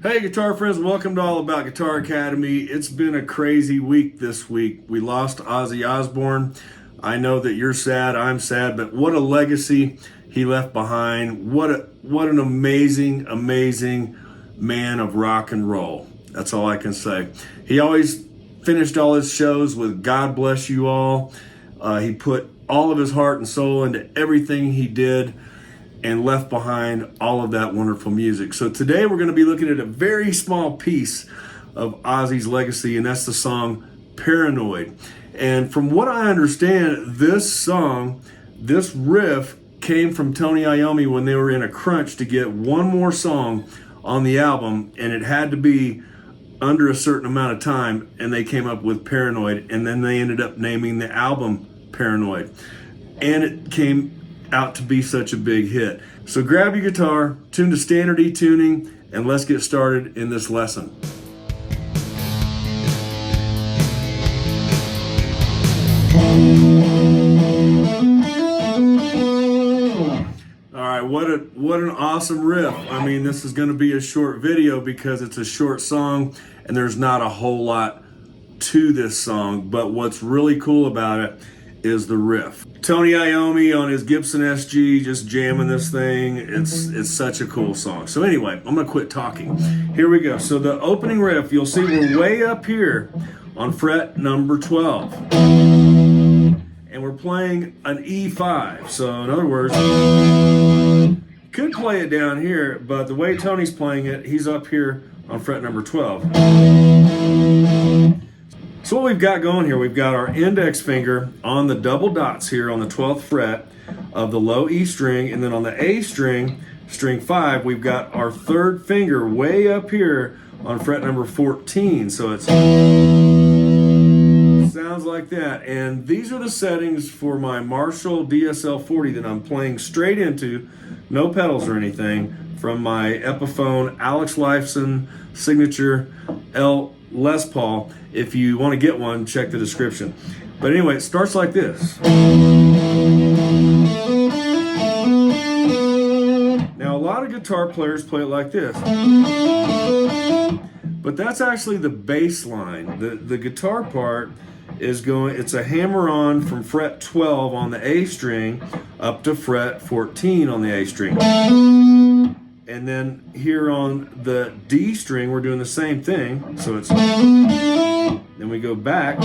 Hey guitar friends, welcome to All About Guitar Academy. It's been a crazy week this week. We lost Ozzy Osbourne. I know that you're sad, I'm sad, but what a legacy he left behind. What an amazing, amazing man of rock and roll. That's all I can say. He always finished all his shows with God bless you all. He put all of his heart and soul into everything he did and left behind all of that wonderful music. So today we're going to be looking at a very small piece of Ozzy's legacy, and that's the song Paranoid. And from what I understand, this song, this riff came from Tony Iommi when they were in a crunch to get one more song on the album, and it had to be under a certain amount of time, and they came up with Paranoid, and then they ended up naming the album Paranoid. And it came out to be such a big hit. So grab your guitar, tune to standard E tuning, and let's get started in this lesson. All right, what an awesome riff. I mean, this is going to be a short video because it's a short song and there's not a whole lot to this song, but what's really cool about it is the riff. Tony Iommi on his Gibson SG just jamming this thing. It's such a cool song. So anyway, I'm gonna quit talking. Here we go. So the opening riff, you'll see we're way up here on fret number 12. And we're playing an E5. So in other words, could play it down here, but the way Tony's playing it, he's up here on fret number 12. So what we've got going here, we've got our index finger on the double dots here on the 12th fret of the low E string, and then on the A string, string 5, we've got our third finger way up here on fret number 14. So it sounds like that. And these are the settings for my Marshall DSL-40 that I'm playing straight into, no pedals or anything, from my Epiphone Alex Lifeson signature L Les Paul. If you want to get one, check the description. But anyway, it starts like this. Now, a lot of guitar players play it like this. But that's actually the bass line. The guitar part is going, it's a hammer on from fret 12 on the A string up to fret 14 on the A string. And then here on the D string, we're doing the same thing. So it's, then we go back.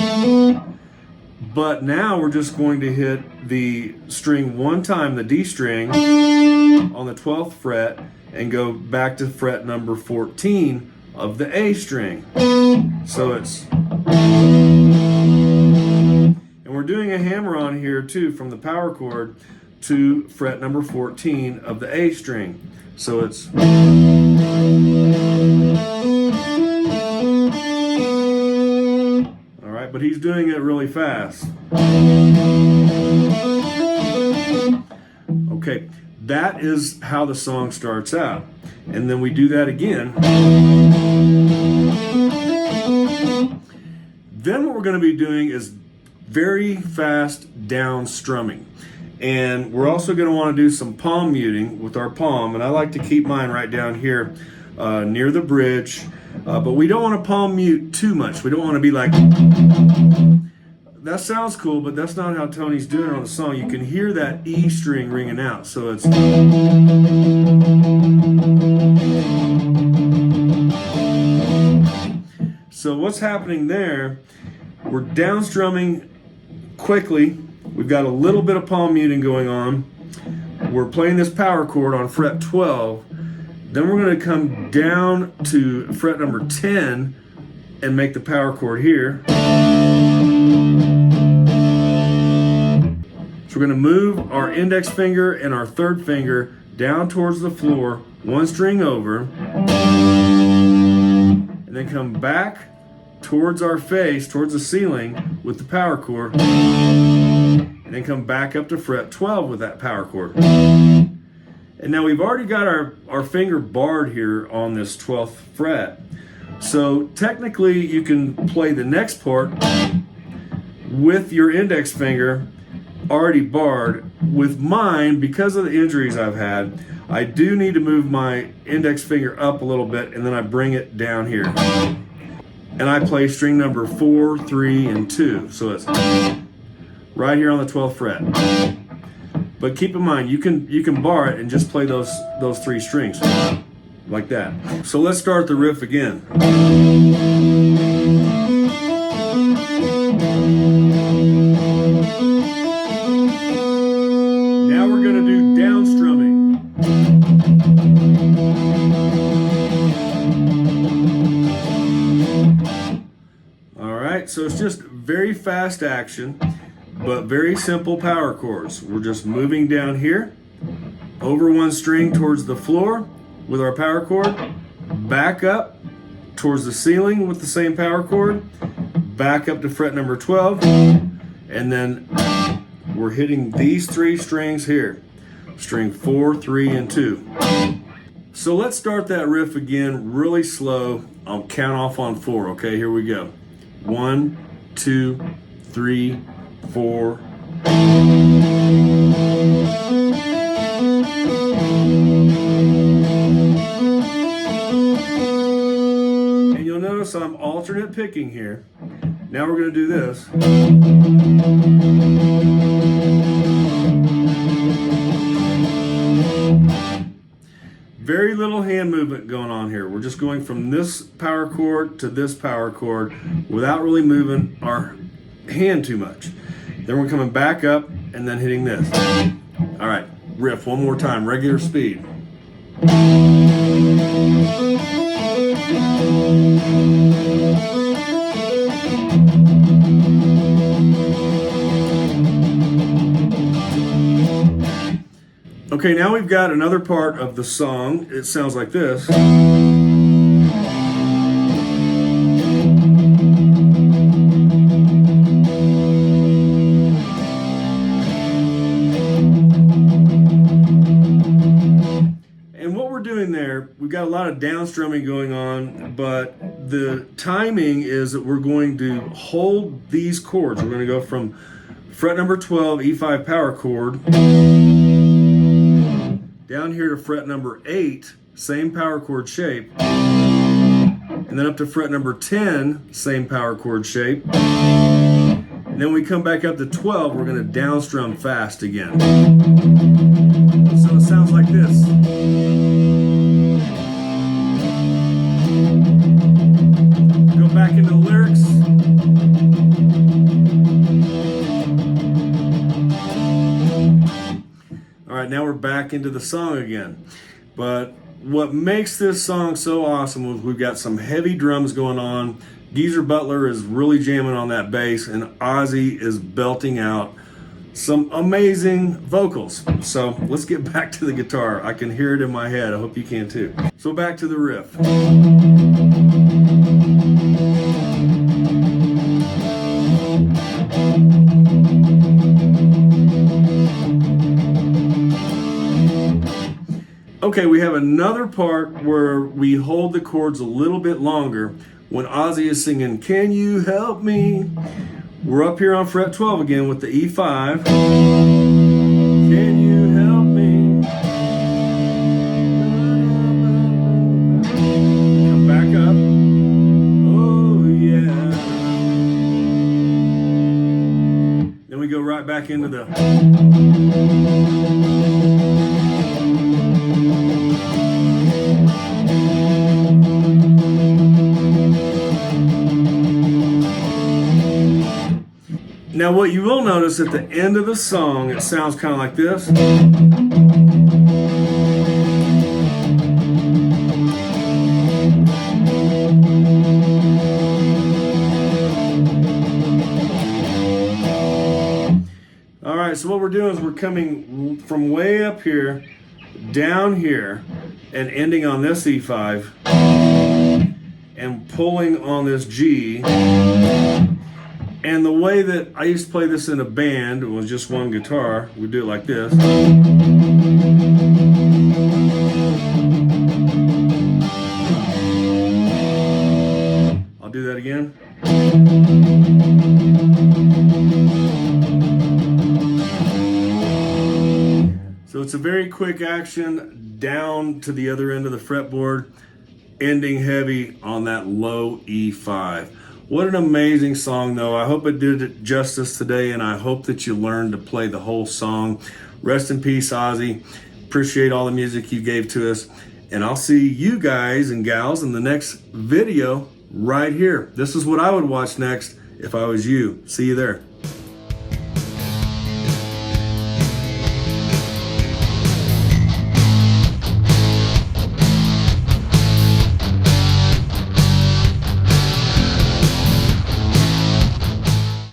But now we're just going to hit the string one time, the D string, on the 12th fret, and go back to fret number 14 of the A string. So it's, and we're doing a hammer on here too from the power chord to fret number 14 of the A string. So it's, all right, but he's doing it really fast. Okay, that is how the song starts out. And then we do that again. Then what we're going to be doing is very fast down strumming. And we're also going to want to do some palm muting with our palm. And I like to keep mine right down here near the bridge. But we don't want to palm mute too much. We don't want to be like, that sounds cool, but that's not how Tony's doing it on the song. You can hear that E string ringing out. So it's, so what's happening there, we're down strumming quickly. We've got a little bit of palm muting going on. We're playing this power chord on fret 12. Then we're going to come down to fret number 10 and make the power chord here. So we're going to move our index finger and our third finger down towards the floor, one string over, and then come back towards our face, towards the ceiling with the power chord, and then come back up to fret 12 with that power chord. And now we've already got our finger barred here on this 12th fret, So technically you can play the next part with your index finger already barred. With mine, because of the injuries I've had, I do need to move my index finger up a little bit, and then I bring it down here. And I play string number 4, 3, and 2. So it's right here on the 12th fret. But keep in mind, you can bar it and just play those 3 strings like that. So let's start the riff again. Now we're going to do down strumming. All right, so it's just very fast action, but very simple power chords. We're just moving down here, over one string towards the floor with our power chord, back up towards the ceiling with the same power chord, back up to fret number 12, and then we're hitting these 3 strings here, string 4, 3, and 2. So let's start that riff again really slow. I'll count off on 4, okay? Here we go. 1, 2, 3, 4. And you'll notice I'm alternate picking here. Now we're going to do this. Very little hand movement going on here. We're just going from this power chord to this power chord without really moving our hand too much. Then we're coming back up and then hitting this. All right, riff one more time, regular speed. Okay, now we've got another part of the song. It sounds like this. And what we're doing there, we've got a lot of down strumming going on, but the timing is that we're going to hold these chords. We're going to go from fret number 12, E5 power chord, down here to fret number 8, same power chord shape, and then up to fret number 10, same power chord shape. And then we come back up to 12, we're going to down strum fast again. So it sounds like this. Go back into the lyrics. All right, now we're back into the song again. But what makes this song so awesome is we've got some heavy drums going on. Geezer Butler is really jamming on that bass, and Ozzy is belting out some amazing vocals. So let's get back to the guitar. I can hear it in my head. I hope you can too. So back to the riff. Okay, we have another part where we hold the chords a little bit longer. When Ozzy is singing, "Can you help me?" We're up here on fret 12 again with the E5. Can you help me? Come back up. Oh yeah. Then we go right back into the... Now what you will notice at the end of the song, it sounds kind of like this. All right, so what we're doing is we're coming from way up here, down here, and ending on this E5, and pulling on this G. And the way that I used to play this in a band, it was just one guitar, we do it like this. I'll do that again. So it's a very quick action down to the other end of the fretboard, ending heavy on that low E5. What an amazing song though. I hope it did it justice today, and I hope that you learned to play the whole song. Rest in peace, Ozzy. Appreciate all the music you gave to us. And I'll see you guys and gals in the next video right here. This is what I would watch next if I was you. See you there.